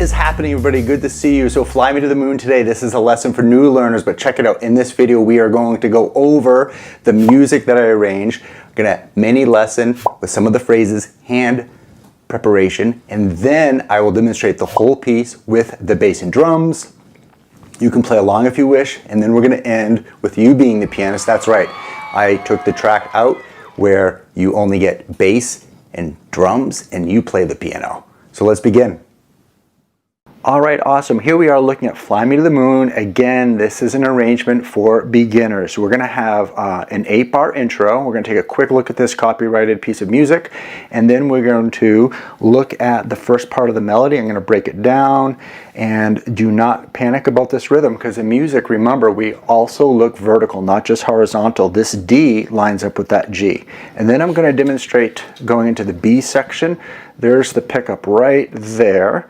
is happening, everybody? Good to see you. So Fly Me to the Moon today. This is a lesson for new learners, but check it out. In this video, we are going to go over the music that I arranged. I'm gonna mini lesson with some of the phrases, hand preparation, and then I will demonstrate the whole piece with the bass and drums. You can play along if you wish, and then we're gonna end with you being the pianist. That's right. I took the track out where you only get bass and drums and you play the piano. So let's begin. All right, awesome. Here we are looking at Fly Me to the Moon. Again, this is an arrangement for beginners. So we're gonna have an 8-bar intro. We're gonna take a quick look at this copyrighted piece of music, and then we're going to look at the first part of the melody. I'm gonna break it down, and do not panic about this rhythm, because in music, remember, we also look vertical, not just horizontal. This D lines up with that G. And then I'm gonna demonstrate going into the B section. There's the pickup right there.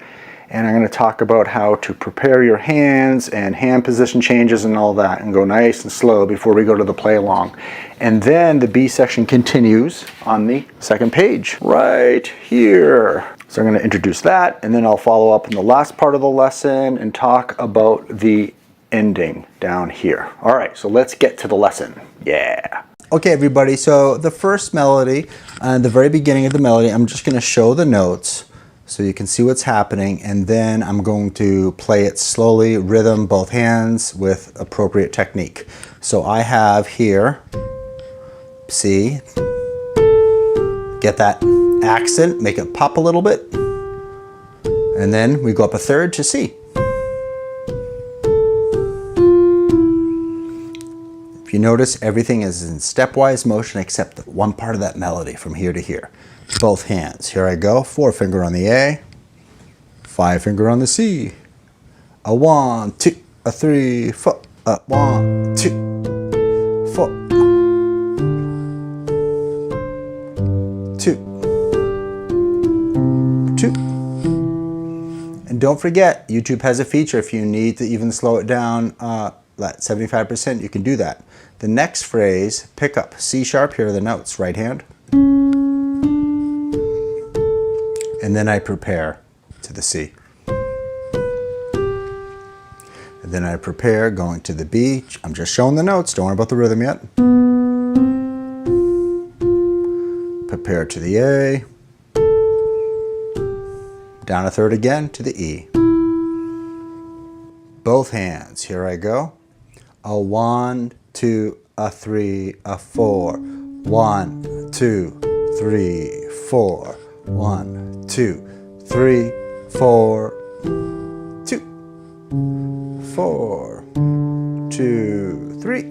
And I'm going to talk about how to prepare your hands and hand position changes and all that, and go nice and slow before we go to the play along. And then the B section continues on the second page right here. So I'm going to introduce that, and then I'll follow up in the last part of the lesson and talk about the ending down here. All right, so let's get to the lesson. Yeah. Okay, everybody, so the first melody, the very beginning of the melody, I'm just going to show the notes so you can see what's happening, and then I'm going to play it slowly, rhythm, both hands, with appropriate technique. So I have here C, get that accent, make it pop a little bit, and then we go up a third to C. If you notice, everything is in stepwise motion except the one part of that melody from here to here. Both hands. Here I go. 4-finger on the A, 5-finger on the C. A 1, 2, a 3, 4. A 1, 2, 4. 2, 2. And don't forget, YouTube has a feature if you need to even slow it down. That 75%, you can do that. The next phrase, pick up C sharp. Here are the notes. Right hand. And then I prepare to the C. And then I prepare going to the B. I'm just showing the notes, don't worry about the rhythm yet. Prepare to the A. Down a third again to the E. Both hands, here I go. A 1, 2, a 3, a 4. 1, 2, 3, 4. 1, 2, 3, 4, 2, 4, 2, 3,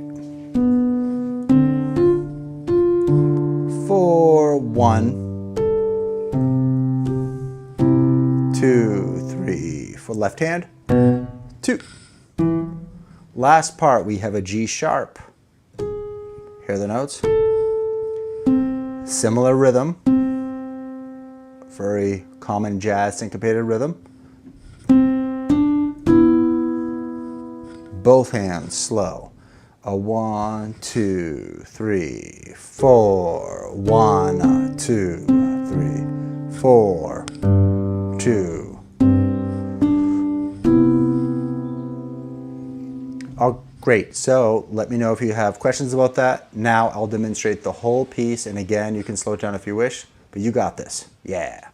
4, 1, 2, 3, for left hand, 2. Last part, we have a G sharp. Here are the notes. Similar rhythm. Very common jazz syncopated rhythm. Both hands slow. A 1, 2, 3, 4. 1, 2, 3, 4, 2. Oh, great. So let me know if you have questions about that. Now I'll demonstrate the whole piece, and again, you can slow it down if you wish. But you got this. Yeah.